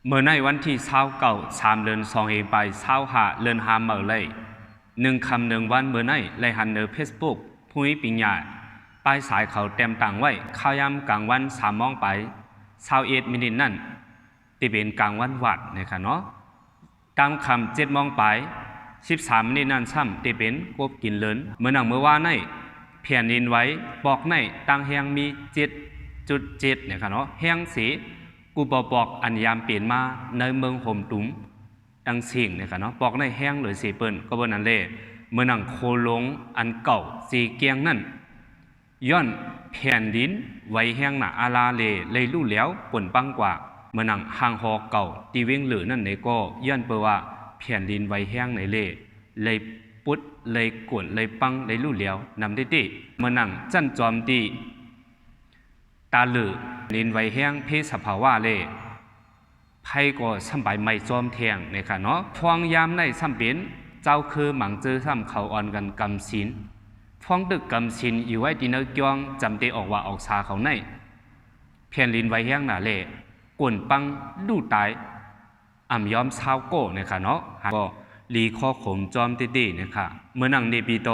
เมื่อในวันที่29 3 เดือน2 เองไป25 เดือน5 เมื่อเลย1 คำ 1 วันเมื่อในเลยหันเนอเฟซบุ๊กผู้มีปัญญาปลายสายเขาเต็มต่างไว้ข้าวยามกลางวัน3 โมงไป21 มินินั่นที่เป็นกลางวันวัดนะครับเนาะตามคำ7 โมงไป13 มินินั่นซ้ำที่เป็นกบกินเลินเมื่อหนังเมื่อว่าในเพียนดินไว้บอกในตั้งแหงมี7.7นะครับเนาะแหงสีกูบอกอันยามเปลี่ยนมาในเมืองห่มตุ้มดังสิ่งนะครับเนาะบอกในแห้งหรือสีเปิ้นก็บนนั้นเลยเมื่อหนังโคลงอันเก่าสีเกียงนั่นย้อนแผ่นดินไว้แห้งหนาอาลาเลยลู่แล้วปนปังกว่าเมื่อหนังห่างหอเก่าตีเวงหรือนั่นในก็ย้อนเปว่าแผ่นดินไว้แห้งในเลยปุดเลยกวนเลยปังเลยลู่แล้วนำได้ติเมื่อหนังจันจอมตีตาหลือลินไว้แห้งเพศสภาวะเลยไพ่ก็สัมใบไม่จอมเทียงนะครับเนาะฟองยามในสัมเป็นเจ้าคือหมังเจอซ้ำเขาอ่อนกันกำสินฟองตึกกำสินอยู่ไว้ที่เนื้อกยองจำเตออกว่าออกชาเขาในเพียนลินไว้แห้งหนาเล่กวนปังดูตายอ่ำย้อมเช้าโก้นะครับเนาะก็ลีข้อขมจอมตีๆนะครับเมื่อนังเนปีโต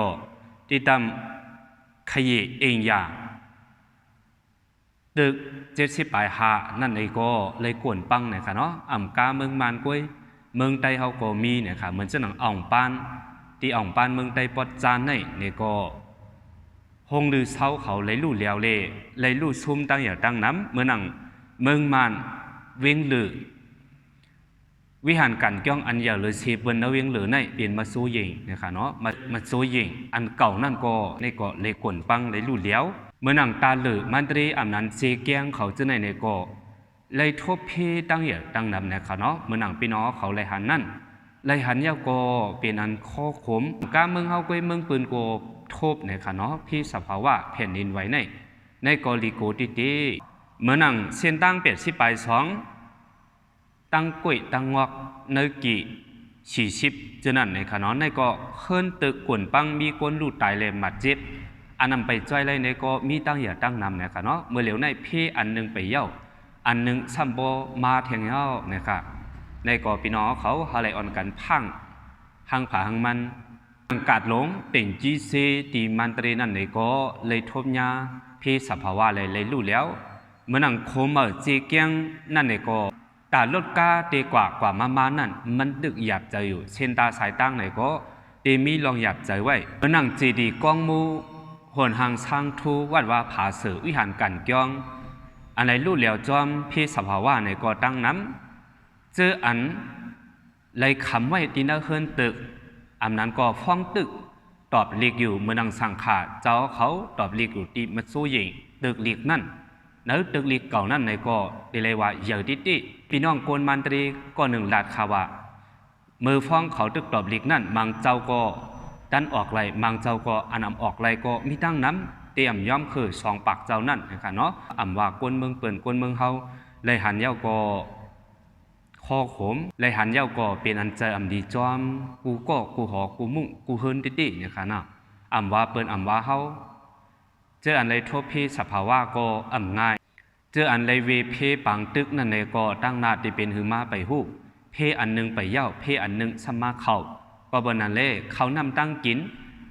ที่ตำขยีเองยาตึก70 ปลายหานั่นเองก็เลยกวนปังเนี่ยค่ะเนาะอ่ำกาเมืองมานกุ้ยเมืองไต้เขาก็มีเนี่ยค่ะเหมือนเจ้าหนังอ่องปานที่อ่องปานเมืองไต้ปอดจานเนี่ยก็หงลือเช้าเขาเลยลู่เลี้ยวเลยลู่ซุ่มตั้งอย่างตั้งน้ำเมื่อหนังเมืองมานเวียงหลือวิหารกันก้องอันใหญ่เลยเสียบนเวียงหลือในเปลี่ยนมาสู้ยิงเนี่ยค่ะเนาะมาสู้ยิงอันเก่านั่นก็ในก็เลยกวนปังเลยลู่เลี้ยวเมื่อหนังตาหลือมันตรีอำนันเสียเกียงเขาจะในก็เลยทบเพตั้งเหยียดตั้งนำนะครับเนาะเมื่อหนังพี่น้องเขาเลยหันนั่นเลยหันยาวก็เป็นอันข้อขมการเมืองเขาก็เมืองปืนก็ทบนะครับเนาะพี่สภาวะแผ่นดินไว้ในกอลิโกติตีเมื่อหนังเส้นตั้ง80 ปลาย2ตั้งกุ้ยตั้งงอกเนื้อกี่40จะนั่นนะครับเนาะในก็เฮิรนตึกกวนปังมีก้นลูดตายเลยหมัดเจ็บอันนำไปจ้อยไรในก็มีตั้งอย่าตั้งนำเนี่ยค่ะเนาะเมื่อเหลียวในเพอันหนึ่งไปเย่าอันหนึ่งซัมโบมาเทียงเย่าเนี่ยค่ะในก็พี่น้องเขาฮาไลออนกันพังหังผาหังมันกาดหลงเป็นจีเซตีมันตรีนั่นในก็เลยทบยาเพสภาวะเลยรู้แล้วเมื่อนังโคมเจเกียงนั่นในก็ตาลดกาเตกว่ามานั่นมันดึกหยาบใจอยู่เช่นตาสายตั้งในก็เตมีลองหยาบใจไว้เมื่อนังจีดีกองมูหวนหางช่างทูวัดว่าผาเสือวิหารกันก้องอะไรลู่เหลียวจอมพี่สภาวะในก่อตั้งน้ำเจออันเลยคำไว้ที่นั่งเฮิรนตึกอำนั้นก็ฟ้องตึกตอบเรียกอยู่เมื่อนังสังขาเจ้าเขาตอบเรียกอยู่ที่มัดสู้ยิงตึกเรียกนั่นเนื้อตึกเรียกเก่านั่นในก็ได้เลยว่าเยอะติพี่น้องโกนมันตรีก็หนึ่งลาดข่าวว่ามือฟ้องเขาตึกตอบเรียกนั่นมังเจ้าก็ดันออกไหลมังเจ้าก็อันอำออกไหลก็มีตั้งน้ำเตรียมย่อมคือ2 ปากเจ้านั่นนะครับเนาะอำว่ากวนเมืองเปิ่นกวนเมืองเฮาเลยหันเย้าก็ข้อขมเลยหันเย้าก็เป็นอันใจอำดีจอมกูก็กูหอกูมุ่งกูเฮิรนตินะครับเนาะอำว่าเปิ่นอำว่าเฮาเจออันเลยทบเพสภาวะก็อำง่ายเจออันเลยเวเพปังตึกนั่นในก็ตั้งนาที่เป็นหือมาไปฮู้เพอันนึงไปเย้าเพอันนึงสมาเข้าก็บนนั้นเลยเขานำตั้งกิน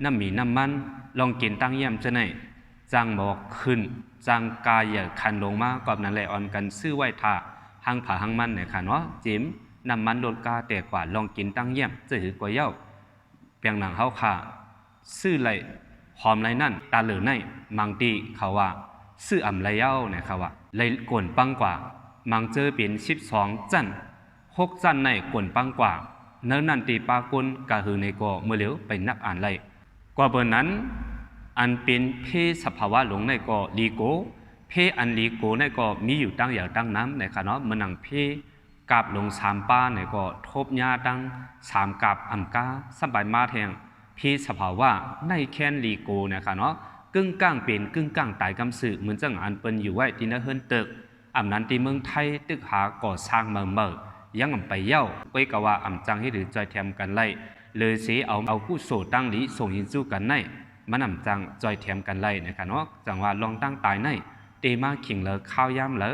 น้ำมีน้ำมันลองกินตั้งเยี่ยมจะไหนจังบอกขึ้นจังกายอย่าคันลงมากอบนั้นเลยอ่อนกันซื้อไว้ท่าหังผาหังมันเนี่ยค่ะเนาะจิ้มน้ำมันโดนกาแต่กว่าลองกินตั้งเยี่ยมจะหือกว่าเย้าเปียงหนังเขาค่ะซื้อไรหอมไรนั่นตาเหลือในมังตีเขาว่าซื้ออ่ำไรเย้าเนี่ยค่ะว่าเลยกวนปังกว่ามังเจอเป็น12 จัน6 จันในกวนปังกว่าเนื้อนันตีปากุลกะหือในก็เมื่อเหลียวไปนักอ่านไรกว่าเบอร์นั้นอันเป็นเพสภาวะหลงในก็ลีโกเพอันลีโกในก็มีอยู่ตั้งอย่างตั้งน้ำในขณะมันนังเพกาบหลง3 ป้าในก็ทบยาตั้ง3 กาบอัมกาสบายมาแทงเพสภาวะในแค้นลีโกในขณะกึ่งก้างเป็นกึ่งก้างตายกำสือเหมือนจังอันเป็นอยู่ไว้ที่นั่นเฮิรนตึกอำนั้นที่เมืองไทยตึกหาก่อสร้างเมื่อยังไปเย้าไปกว่าอ่ำจังให้หรือจอยแถมกันไล่เลยเสียเอาผู้โสตั้งหลีส่งหินสู้กันในมันอ่ำจังจอยแถมกันไล่นะครับเนาะจังว่าลองตั้งตายในเตมาขิงเลอข้าวยามเลอ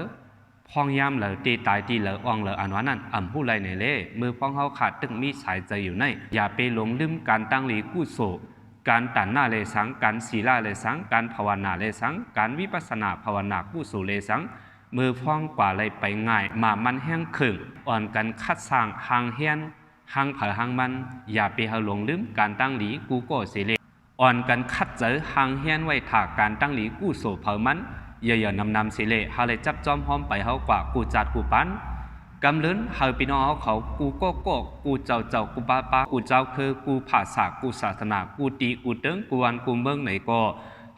พ พ้องย่ำเหลอตีตายตีเหลออ่องเหลออันว่านั่นผู้ไรในเล่มือพ้องเฮาขาดตึงมีสายใจอยู่ในอย่าไปหลงลืมการตั้งหลีกู้โศการตันหน้าเลสังการศีลาเลสังการภาวนาเลสังการวิปัสสนาภาวนากู้โศเลสังมือพ้องกว่าเลยไปง่ายมามันแห้งขึงอ่อนกันคัดสร้างหางเฮียนหางเผอหางมันอย่าไปเฮาหลงลืมการตั้งหลีกูโก้เสเลอ่อนกันคัดเจอหางเฮียนไว้ถากการตั้งหลีกู้โศเผอมันอย่าๆนำเสเลเฮาเลยจับจอมหอมไปเฮากว่ากูจัดกูปันกำลื้นเฮาพี่น้องเขากูโก้โก้กูเจ้ากูป้ากูเจ้าคือกูภาษากูศาสนากูตีกูเติ้งกูวันกูเมืองไหนก็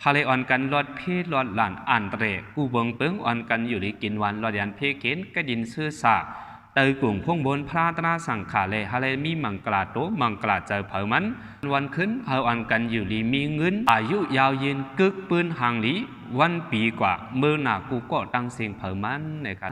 ฮาเลออนกันลอดเพศลอดหลานอันเตรกูเบิงเปิ้งออนกันอยู่ในกินวันลอดยันเพเกนกระดินซื่อสาเตยกลุ่มพงบนพระตนาสังขาเลฮาเลมีมังกลาโตมังกลาเจอเผามันวันขึ้นเฮาออนกันอยู่ลีมีเงินอายุยาวยืนกึกปืนห่างลีวันปีกว่าเมื่อหนากูก็ตั้งเสียงเผามันนะครับ